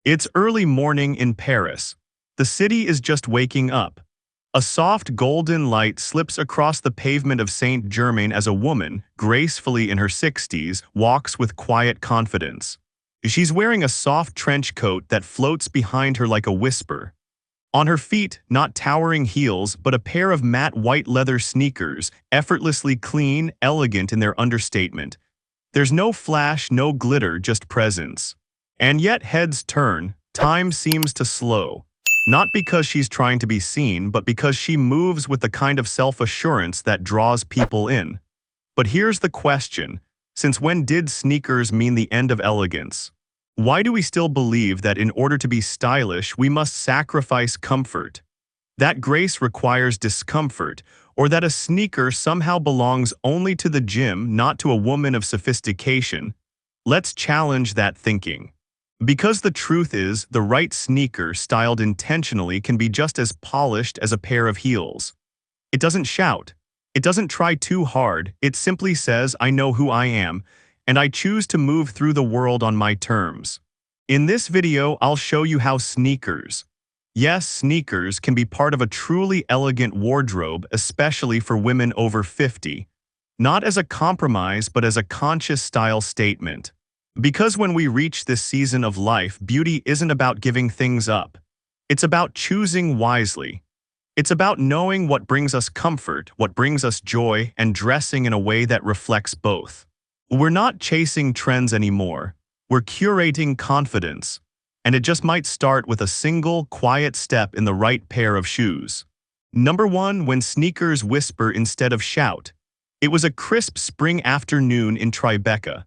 It's early morning in Paris. The city is just waking up. A soft golden light slips across the pavement of Saint-Germain as a woman, gracefully in her 60s, walks with quiet confidence. She's wearing a soft trench coat that floats behind her like a whisper. On her feet, not towering heels, but a pair of matte white leather sneakers, effortlessly clean, elegant in their understatement. There's no flash, no glitter, just presence. And yet heads turn, time seems to slow. Not because she's trying to be seen, but because she moves with the kind of self-assurance that draws people in. But here's the question: since when did sneakers mean the end of elegance? Why do we still believe that in order to be stylish, we must sacrifice comfort? That grace requires discomfort, or that a sneaker somehow belongs only to the gym, not to a woman of sophistication? Let's challenge that thinking. Because the truth is, the right sneaker styled intentionally can be just as polished as a pair of heels. It doesn't shout. It doesn't try too hard. It simply says, I know who I am, and I choose to move through the world on my terms. In this video, I'll show you how sneakers, yes, sneakers, can be part of a truly elegant wardrobe, especially for women over 50. Not as a compromise, but as a conscious style statement. Because when we reach this season of life, beauty isn't about giving things up. It's about choosing wisely. It's about knowing what brings us comfort, what brings us joy, and dressing in a way that reflects both. We're not chasing trends anymore. We're curating confidence. And it just might start with a single, quiet step in the right pair of shoes. Number 1. When sneakers whisper instead of shout. It was a crisp spring afternoon in Tribeca.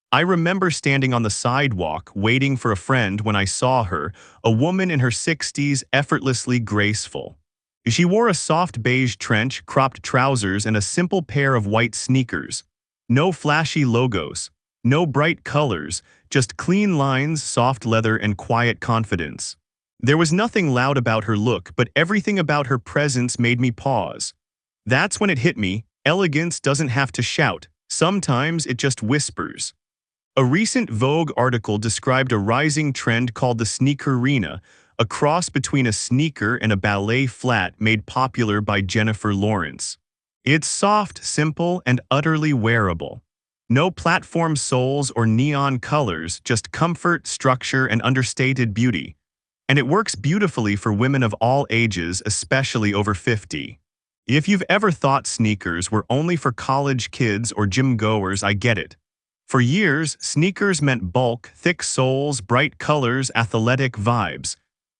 I remember standing on the sidewalk, waiting for a friend when I saw her, a woman in her 60s, effortlessly graceful. She wore a soft beige trench, cropped trousers, and a simple pair of white sneakers. No flashy logos, no bright colors, just clean lines, soft leather, and quiet confidence. There was nothing loud about her look, but everything about her presence made me pause. That's when it hit me: elegance doesn't have to shout. Sometimes it just whispers. A recent Vogue article described a rising trend called the sneakerina, a cross between a sneaker and a ballet flat made popular by Jennifer Lawrence. It's soft, simple, and utterly wearable. No platform soles or neon colors, just comfort, structure, and understated beauty. And it works beautifully for women of all ages, especially over 50. If you've ever thought sneakers were only for college kids or gym goers, I get it. For years, sneakers meant bulk, thick soles, bright colors, athletic vibes.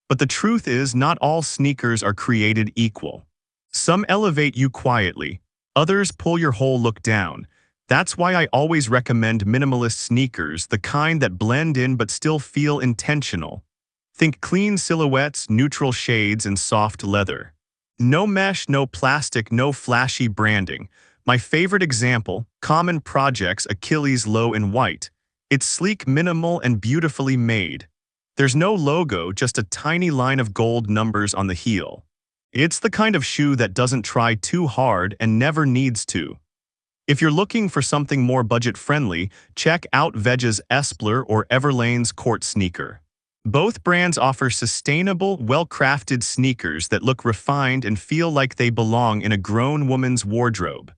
But the truth is, not all sneakers are created equal. Some elevate you quietly, others pull your whole look down. That's why I always recommend minimalist sneakers, the kind that blend in but still feel intentional. Think clean silhouettes, neutral shades, and soft leather. No mesh, no plastic, no flashy branding. My favorite example: Common Project's Achilles Low in white. It's sleek, minimal, and beautifully made. There's no logo, just a tiny line of gold numbers on the heel. It's the kind of shoe that doesn't try too hard and never needs to. If you're looking for something more budget-friendly, check out Vege's Espler or Everlane's Court sneaker. Both brands offer sustainable, well-crafted sneakers that look refined and feel like they belong in a grown woman's wardrobe.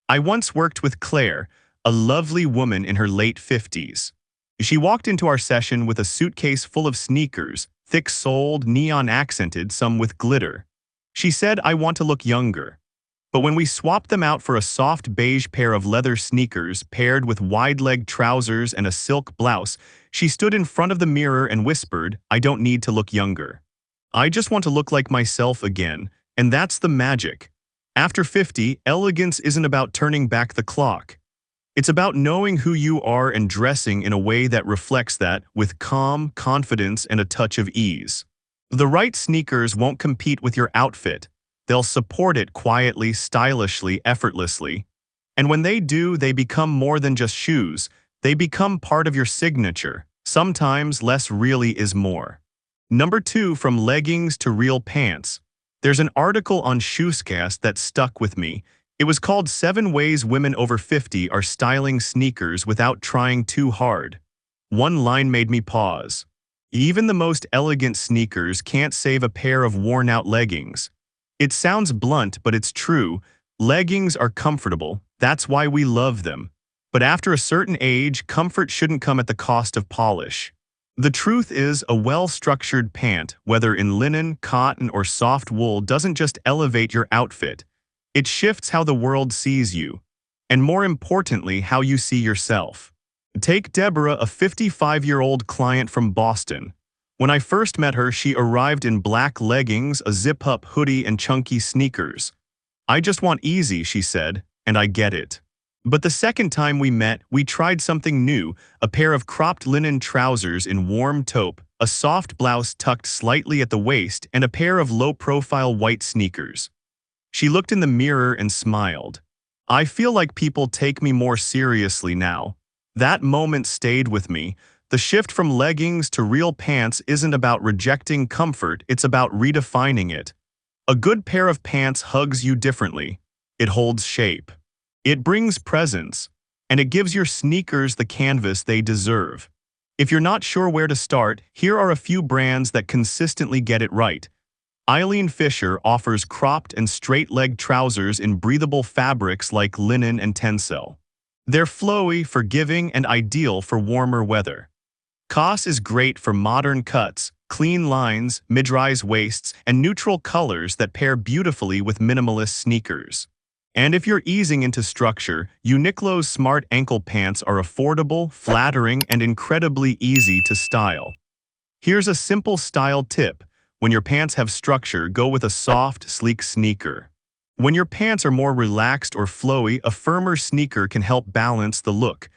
I once worked with Claire, a lovely woman in her late 50s. She walked into our session with a suitcase full of sneakers, thick-soled, neon-accented, some with glitter. She said, "I want to look younger." But when we swapped them out for a soft beige pair of leather sneakers paired with wide-leg trousers and a silk blouse, she stood in front of the mirror and whispered, "I don't need to look younger. I just want to look like myself again." And that's the magic. After 50, elegance isn't about turning back the clock. It's about knowing who you are and dressing in a way that reflects that, with calm, confidence, and a touch of ease. The right sneakers won't compete with your outfit. They'll support it quietly, stylishly, effortlessly. And when they do, they become more than just shoes. They become part of your signature. Sometimes less really is more. Number 2. From leggings to real pants. There's an article on Shoescast that stuck with me. It was called 7 Ways Women Over 50 Are Styling Sneakers Without Trying Too Hard. One line made me pause. Even the most elegant sneakers can't save a pair of worn-out leggings. It sounds blunt, but it's true. Leggings are comfortable. That's why we love them. But after a certain age, comfort shouldn't come at the cost of polish. The truth is, a well-structured pant, whether in linen, cotton, or soft wool, doesn't just elevate your outfit. It shifts how the world sees you. And more importantly, how you see yourself. Take Deborah, a 55-year-old client from Boston. When I first met her, she arrived in black leggings, a zip-up hoodie, and chunky sneakers. "I just want easy," she said, and I get it. But the second time we met, we tried something new, a pair of cropped linen trousers in warm taupe, a soft blouse tucked slightly at the waist, and a pair of low-profile white sneakers. She looked in the mirror and smiled. "I feel like people take me more seriously now." That moment stayed with me. The shift from leggings to real pants isn't about rejecting comfort, it's about redefining it. A good pair of pants hugs you differently. It holds shape. It brings presence. And it gives your sneakers the canvas they deserve. If you're not sure where to start, here are a few brands that consistently get it right. Eileen Fisher offers cropped and straight-leg trousers in breathable fabrics like linen and tencel. They're flowy, forgiving, and ideal for warmer weather. COS is great for modern cuts, clean lines, mid-rise waists, and neutral colors that pair beautifully with minimalist sneakers. And if you're easing into structure, Uniqlo's smart ankle pants are affordable, flattering, and incredibly easy to style. Here's a simple style tip. When your pants have structure, go with a soft, sleek sneaker. When your pants are more relaxed or flowy, a firmer sneaker can help balance the look.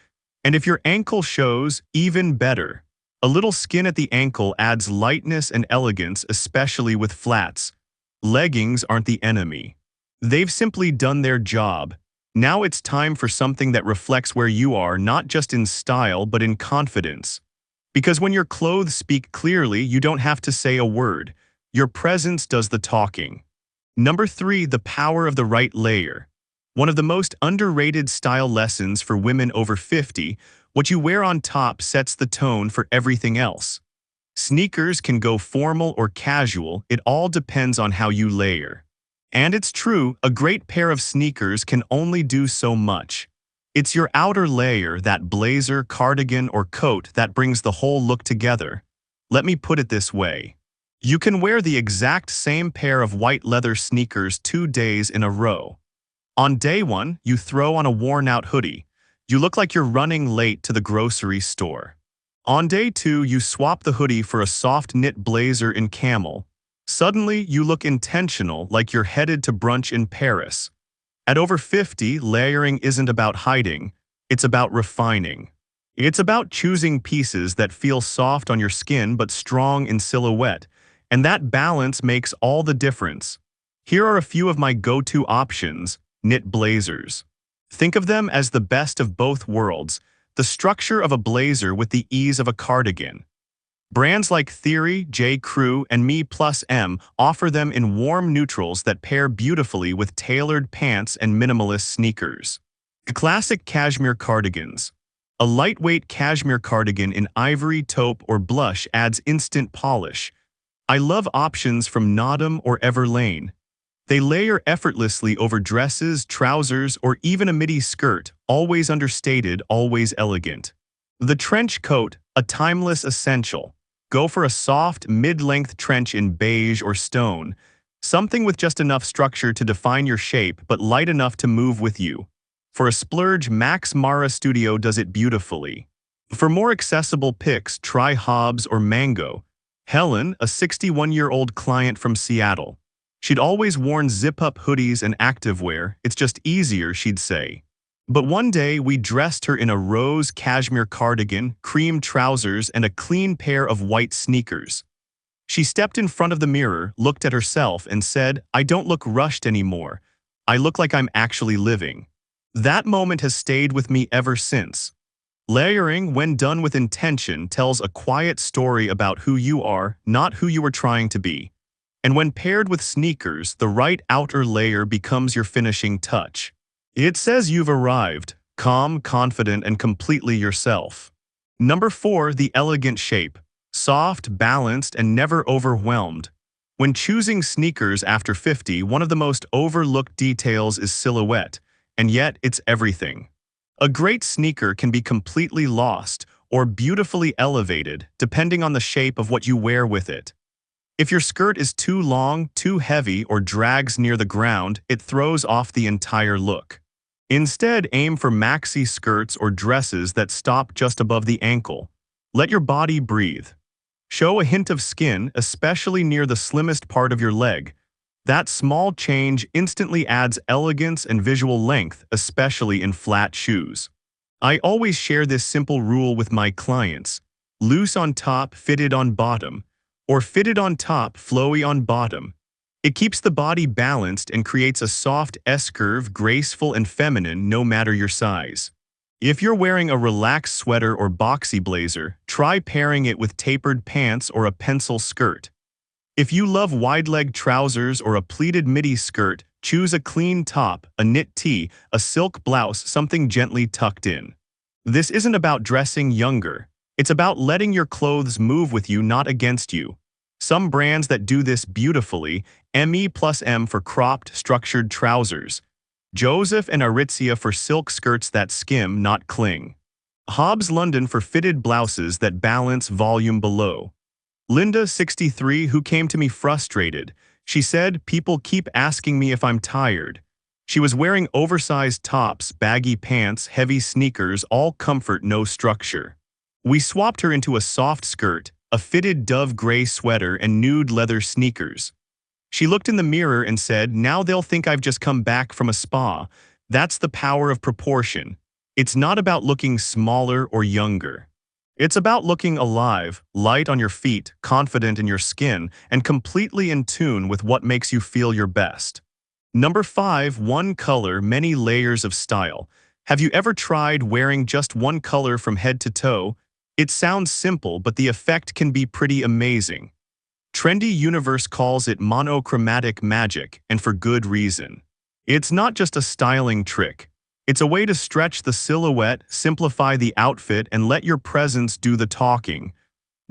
And if your ankle shows, even better. A little skin at the ankle adds lightness and elegance, especially with flats. Leggings aren't the enemy. They've simply done their job. Now it's time for something that reflects where you are, not just in style, but in confidence. Because when your clothes speak clearly, you don't have to say a word. Your presence does the talking. Number 3, the power of the right layer. One of the most underrated style lessons for women over 50, what you wear on top sets the tone for everything else. Sneakers can go formal or casual, it all depends on how you layer. And it's true, a great pair of sneakers can only do so much. It's your outer layer, that blazer, cardigan, or coat, that brings the whole look together. Let me put it this way. You can wear the exact same pair of white leather sneakers 2 days in a row. On day 1, you throw on a worn-out hoodie. You look like you're running late to the grocery store. On day 2, you swap the hoodie for a soft knit blazer in camel. Suddenly, you look intentional, like you're headed to brunch in Paris. At over 50, layering isn't about hiding, it's about refining. It's about choosing pieces that feel soft on your skin but strong in silhouette. And that balance makes all the difference. Here are a few of my go-to options: knit blazers. Think of them as the best of both worlds, the structure of a blazer with the ease of a cardigan. Brands like Theory, J. Crew, and Me Plus M offer them in warm neutrals that pair beautifully with tailored pants and minimalist sneakers. Classic cashmere cardigans. A lightweight cashmere cardigan in ivory, taupe, or blush adds instant polish. I love options from Nodam or Everlane. They layer effortlessly over dresses, trousers, or even a midi skirt, always understated, always elegant. The trench coat, a timeless essential. Go for a soft, mid-length trench in beige or stone, something with just enough structure to define your shape but light enough to move with you. For a splurge, Max Mara Studio does it beautifully. For more accessible picks, try Hobbs or Mango. Helen, a 61-year-old client from Seattle. She'd always worn zip-up hoodies and activewear, it's just easier, she'd say. But one day, we dressed her in a rose cashmere cardigan, cream trousers, and a clean pair of white sneakers. She stepped in front of the mirror, looked at herself, and said, "I don't look rushed anymore. I look like I'm actually living." That moment has stayed with me ever since. Layering, when done with intention, tells a quiet story about who you are, not who you were trying to be. And when paired with sneakers, the right outer layer becomes your finishing touch. It says you've arrived, calm, confident, and completely yourself. Number 4, the elegant shape. Soft, balanced, and never overwhelmed. When choosing sneakers after 50, one of the most overlooked details is silhouette, and yet it's everything. A great sneaker can be completely lost or beautifully elevated depending on the shape of what you wear with it. If your skirt is too long, too heavy, or drags near the ground, it throws off the entire look. Instead, aim for maxi skirts or dresses that stop just above the ankle. Let your body breathe. Show a hint of skin, especially near the slimmest part of your leg. That small change instantly adds elegance and visual length, especially in flat shoes. I always share this simple rule with my clients: loose on top, fitted on bottom, or fitted on top, flowy on bottom. It keeps the body balanced and creates a soft S-curve, graceful and feminine no matter your size. If you're wearing a relaxed sweater or boxy blazer, try pairing it with tapered pants or a pencil skirt. If you love wide-leg trousers or a pleated midi skirt, choose a clean top, a knit tee, a silk blouse, something gently tucked in. This isn't about dressing younger. It's about letting your clothes move with you, not against you. Some brands that do this beautifully: Me+M for cropped, structured trousers, Joseph and Aritzia for silk skirts that skim, not cling, Hobbs London for fitted blouses that balance volume below. Linda, 63, who came to me frustrated. She said, "People keep asking me if I'm tired." She was wearing oversized tops, baggy pants, heavy sneakers, all comfort, no structure. We swapped her into a soft skirt, a fitted dove gray sweater, and nude leather sneakers. She looked in the mirror and said, "Now they'll think I've just come back from a spa." That's the power of proportion. It's not about looking smaller or younger. It's about looking alive, light on your feet, confident in your skin, and completely in tune with what makes you feel your best. Number 5, one color, many layers of style. Have you ever tried wearing just one color from head to toe? It sounds simple, but the effect can be pretty amazing. Trendy Universe calls it monochromatic magic, and for good reason. It's not just a styling trick. It's a way to stretch the silhouette, simplify the outfit, and let your presence do the talking.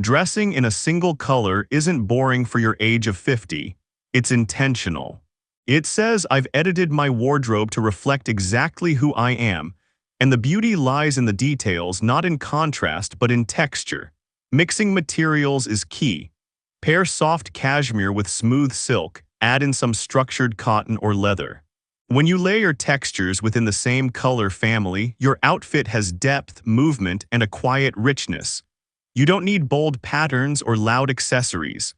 Dressing in a single color isn't boring for your age of 50. It's intentional. It says, "I've edited my wardrobe to reflect exactly who I am," and the beauty lies in the details, not in contrast, but in texture. Mixing materials is key. Pair soft cashmere with smooth silk, add in some structured cotton or leather. When you layer textures within the same color family, your outfit has depth, movement, and a quiet richness. You don't need bold patterns or loud accessories.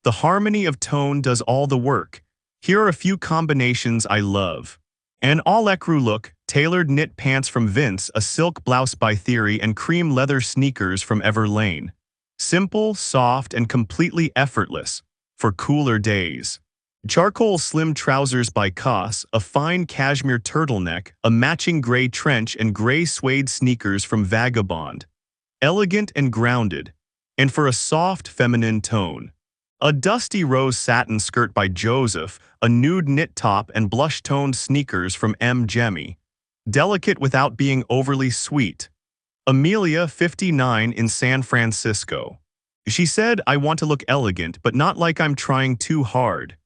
The harmony of tone does all the work. Here are a few combinations I love. An all-ecru look, tailored knit pants from Vince, a silk blouse by Theory, and cream leather sneakers from Everlane. Simple, soft, and completely effortless for cooler days. Charcoal slim trousers by Koss, a fine cashmere turtleneck, a matching gray trench, and gray suede sneakers from Vagabond. Elegant and grounded, and for a soft, feminine tone. A dusty rose satin skirt by Joseph, a nude knit top, and blush-toned sneakers from M. Jemmy. Delicate without being overly sweet. Amelia, 59, in San Francisco. She said, "I want to look elegant, but not like I'm trying too hard."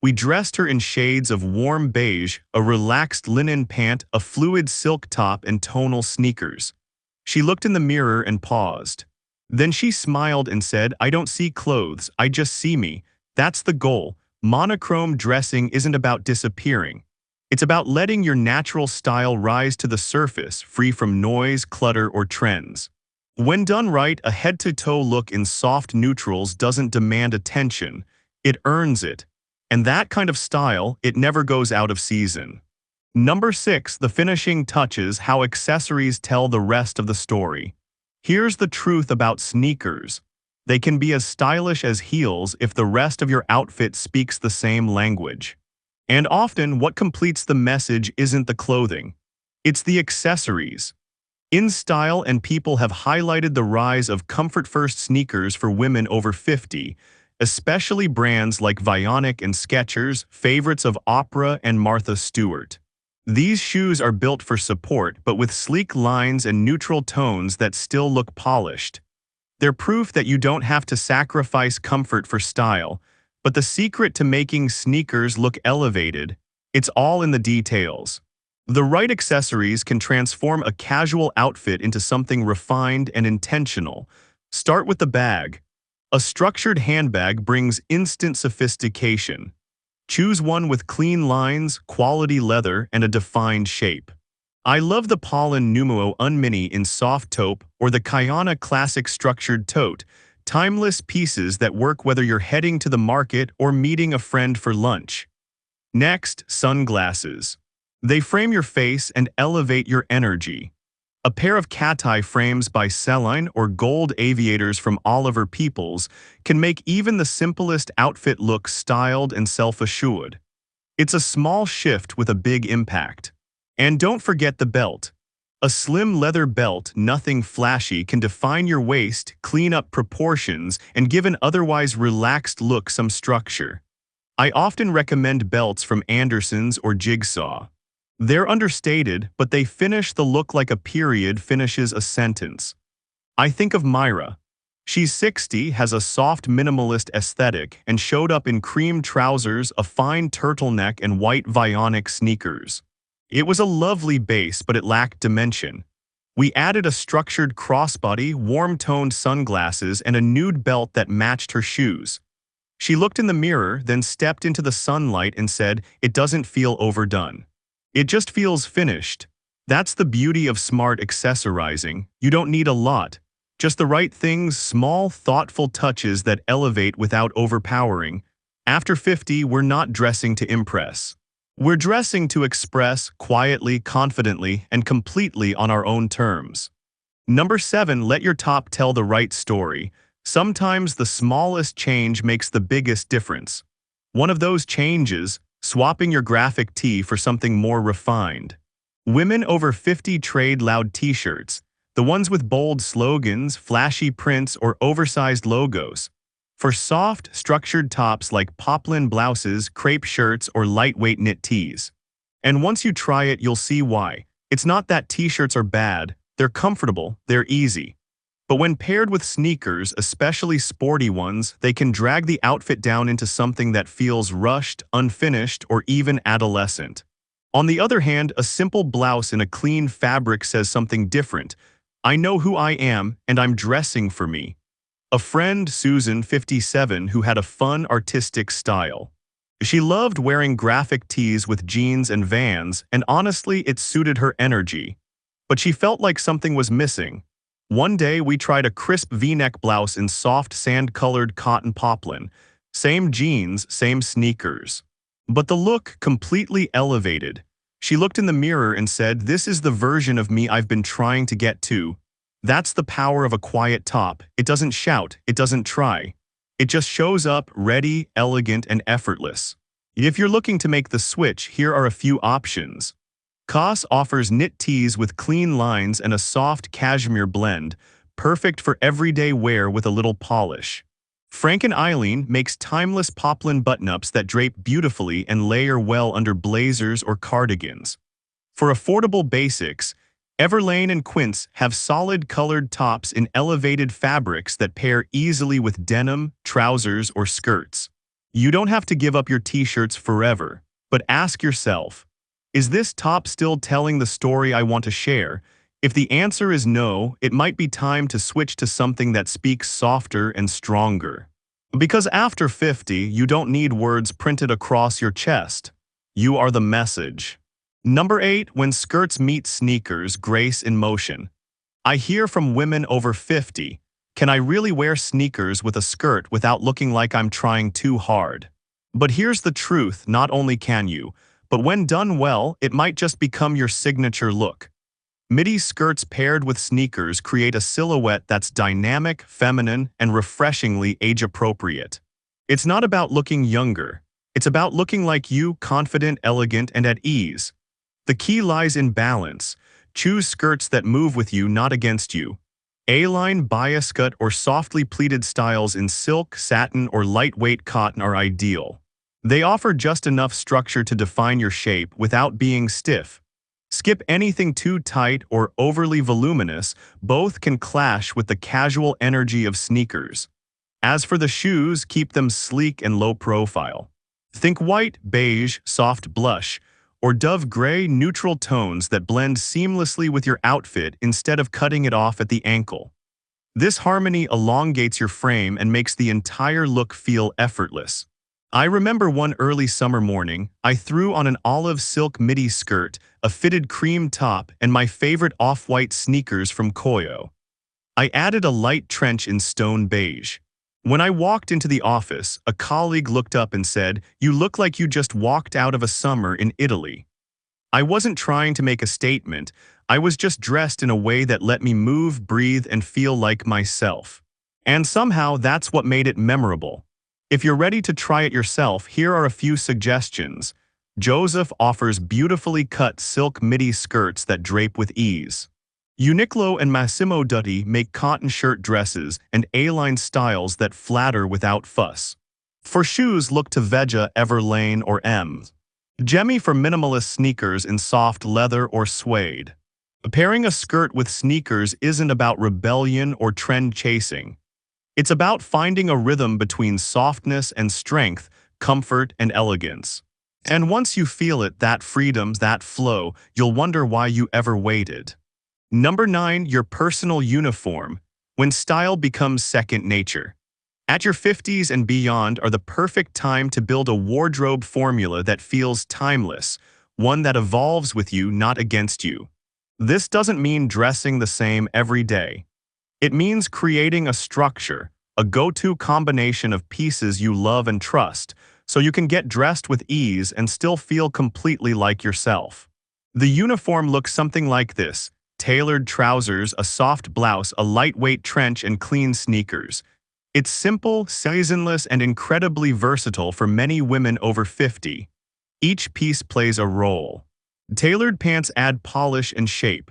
We dressed her in shades of warm beige, a relaxed linen pant, a fluid silk top, and tonal sneakers. She looked in the mirror and paused. Then she smiled and said, "I don't see clothes, I just see me." That's the goal. Monochrome dressing isn't about disappearing. It's about letting your natural style rise to the surface, free from noise, clutter, or trends. When done right, a head-to-toe look in soft neutrals doesn't demand attention. It earns it. And that kind of style, it never goes out of season. Number 6, the finishing touches, how accessories tell the rest of the story. Here's the truth about sneakers. They can be as stylish as heels if the rest of your outfit speaks the same language. And often, what completes the message isn't the clothing. It's the accessories. InStyle and People have highlighted the rise of comfort-first sneakers for women over 50, especially brands like Vionic and Skechers, favorites of Oprah and Martha Stewart. These shoes are built for support, but with sleek lines and neutral tones that still look polished. They're proof that you don't have to sacrifice comfort for style, but the secret to making sneakers look elevated, it's all in the details. The right accessories can transform a casual outfit into something refined and intentional. Start with the bag. A structured handbag brings instant sophistication. Choose one with clean lines, quality leather, and a defined shape. I love the Pollen Numero Unmini in soft taupe or the Kayana Classic Structured Tote, timeless pieces that work whether you're heading to the market or meeting a friend for lunch. Next, sunglasses. They frame your face and elevate your energy. A pair of cat-eye frames by Celine or gold aviators from Oliver Peoples can make even the simplest outfit look styled and self-assured. It's a small shift with a big impact. And don't forget the belt. A slim leather belt, nothing flashy, can define your waist, clean up proportions, and give an otherwise relaxed look some structure. I often recommend belts from Anderson's or Jigsaw. They're understated, but they finish the look like a period finishes a sentence. I think of Myra. She's 60, has a soft minimalist aesthetic, and showed up in cream trousers, a fine turtleneck, and white Vionic sneakers. It was a lovely base, but it lacked dimension. We added a structured crossbody, warm-toned sunglasses, and a nude belt that matched her shoes. She looked in the mirror, then stepped into the sunlight and said, "It doesn't feel overdone. It just feels finished." That's the beauty of smart accessorizing. You don't need a lot. Just the right things, small, thoughtful touches that elevate without overpowering. After 50, we're not dressing to impress. We're dressing to express quietly, confidently, and completely on our own terms. Number 7, let your top tell the right story. Sometimes the smallest change makes the biggest difference. One of those changes, swapping your graphic tee for something more refined. Women over 50 trade loud t-shirts, the ones with bold slogans, flashy prints, or oversized logos, for soft, structured tops like poplin blouses, crepe shirts, or lightweight knit tees. And once you try it, you'll see why. It's not that t-shirts are bad, they're comfortable, they're easy. But when paired with sneakers, especially sporty ones, they can drag the outfit down into something that feels rushed, unfinished, or even adolescent. On the other hand, a simple blouse in a clean fabric says something different. I know who I am, and I'm dressing for me. A friend, Susan, 57, who had a fun, artistic style. She loved wearing graphic tees with jeans and Vans, and honestly, it suited her energy. But she felt like something was missing. One day, we tried a crisp V-neck blouse in soft, sand-colored cotton poplin. Same jeans, same sneakers. But the look completely elevated. She looked in the mirror and said, "This is the version of me I've been trying to get to." That's the power of a quiet top. It doesn't shout, it doesn't try. It just shows up, ready, elegant, and effortless. If you're looking to make the switch, here are a few options. COS offers knit tees with clean lines and a soft cashmere blend, perfect for everyday wear with a little polish. Frank and Eileen makes timeless poplin button-ups that drape beautifully and layer well under blazers or cardigans. For affordable basics, Everlane and Quince have solid colored tops in elevated fabrics that pair easily with denim, trousers, or skirts. You don't have to give up your t-shirts forever, but ask yourself, is this top still telling the story I want to share? If the answer is no, it might be time to switch to something that speaks softer and stronger. Because after 50, you don't need words printed across your chest. You are the message. Number 8, when skirts meet sneakers, grace in motion. I hear from women over 50, can I really wear sneakers with a skirt without looking like I'm trying too hard? But here's the truth, not only can you, but when done well, it might just become your signature look. Midi skirts paired with sneakers create a silhouette that's dynamic, feminine, and refreshingly age-appropriate. It's not about looking younger. It's about looking like you, confident, elegant, and at ease. The key lies in balance. Choose skirts that move with you, not against you. A-line, bias cut, or softly pleated styles in silk, satin, or lightweight cotton are ideal. They offer just enough structure to define your shape without being stiff. Skip anything too tight or overly voluminous, both can clash with the casual energy of sneakers. As for the shoes, keep them sleek and low profile. Think white, beige, soft blush, or dove gray neutral tones that blend seamlessly with your outfit instead of cutting it off at the ankle. This harmony elongates your frame and makes the entire look feel effortless. I remember one early summer morning, I threw on an olive silk midi skirt, a fitted cream top, and my favorite off-white sneakers from Koyo. I added a light trench in stone beige. When I walked into the office, a colleague looked up and said, "You look like you just walked out of a summer in Italy." I wasn't trying to make a statement, I was just dressed in a way that let me move, breathe, and feel like myself. And somehow that's what made it memorable. If you're ready to try it yourself, here are a few suggestions. Joseph offers beautifully cut silk midi skirts that drape with ease. Uniqlo and Massimo Dutti make cotton shirt dresses and A-line styles that flatter without fuss. For shoes, look to Veggia, Everlane, or M. Gemmy for minimalist sneakers in soft leather or suede. Pairing a skirt with sneakers isn't about rebellion or trend chasing. It's about finding a rhythm between softness and strength, comfort and elegance. And once you feel it, that freedom, that flow, you'll wonder why you ever waited. Number 9. Your personal uniform, when style becomes second nature. At your 50s and beyond are the perfect time to build a wardrobe formula that feels timeless, one that evolves with you, not against you. This doesn't mean dressing the same every day. It means creating a structure, a go-to combination of pieces you love and trust, so you can get dressed with ease and still feel completely like yourself. The uniform looks something like this: tailored trousers, a soft blouse, a lightweight trench, and clean sneakers. It's simple, seasonless, and incredibly versatile for many women over 50. Each piece plays a role. Tailored pants add polish and shape.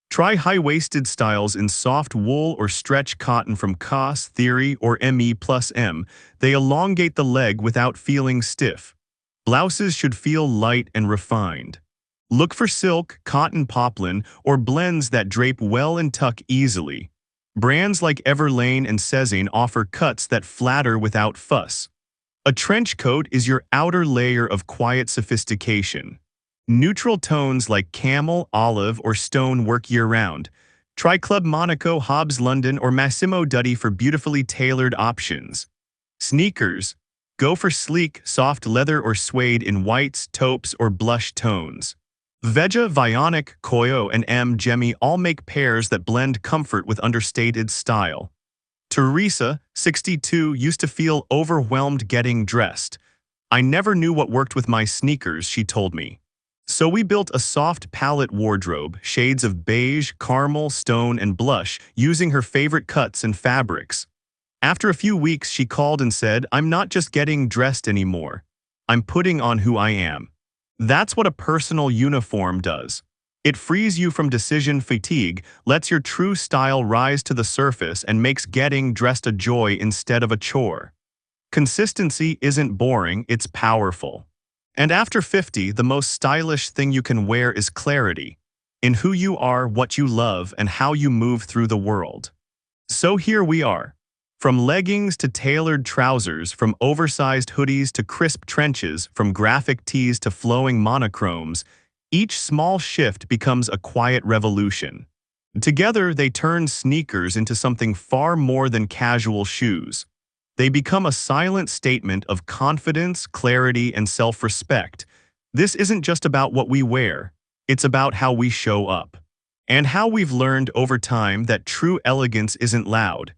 Try high-waisted styles in soft wool or stretch cotton from COS, Theory, or ME+M. They elongate the leg without feeling stiff. Blouses should feel light and refined. Look for silk, cotton poplin, or blends that drape well and tuck easily. Brands like Everlane and Cezanne offer cuts that flatter without fuss. A trench coat is your outer layer of quiet sophistication. Neutral tones like camel, olive, or stone work year-round. Try Club Monaco, Hobbs London, or Massimo Dutti for beautifully tailored options. Sneakers. Go for sleek, soft leather or suede in whites, taupes, or blush tones. Veggia, Vionic, Koyo, and M. Gemmy all make pairs that blend comfort with understated style. Teresa, 62, used to feel overwhelmed getting dressed. "I never knew what worked with my sneakers," she told me. So we built a soft palette wardrobe, shades of beige, caramel, stone, and blush, using her favorite cuts and fabrics. After a few weeks, she called and said, "I'm not just getting dressed anymore. I'm putting on who I am." That's what a personal uniform does. It frees you from decision fatigue, lets your true style rise to the surface, and makes getting dressed a joy instead of a chore. Consistency isn't boring, it's powerful. And after 50, the most stylish thing you can wear is clarity, in who you are, what you love, and how you move through the world. So here we are. From leggings to tailored trousers, from oversized hoodies to crisp trenches, from graphic tees to flowing monochromes, each small shift becomes a quiet revolution. Together, they turn sneakers into something far more than casual shoes. They become a silent statement of confidence, clarity, and self-respect. This isn't just about what we wear, it's about how we show up. And how we've learned over time that true elegance isn't loud.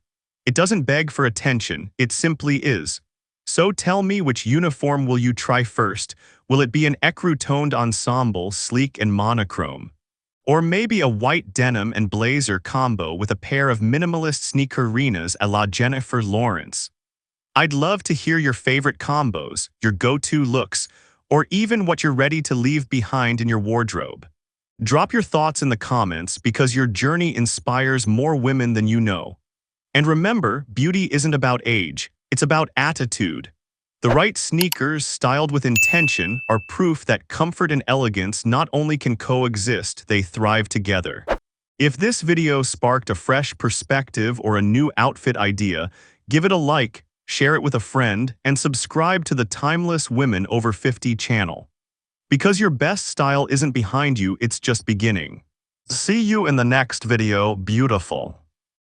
It doesn't beg for attention, it simply is. So tell me, which uniform will you try first? Will it be an ecru-toned ensemble, sleek and monochrome? Or maybe a white denim and blazer combo with a pair of minimalist sneakerinas a la Jennifer Lawrence? I'd love to hear your favorite combos, your go-to looks, or even what you're ready to leave behind in your wardrobe. Drop your thoughts in the comments, because your journey inspires more women than you know. And remember, beauty isn't about age, it's about attitude. The right sneakers, styled with intention, are proof that comfort and elegance not only can coexist, they thrive together. If this video sparked a fresh perspective or a new outfit idea, give it a like, share it with a friend, and subscribe to the Timeless Women Over 50 channel. Because your best style isn't behind you, it's just beginning. See you in the next video, beautiful.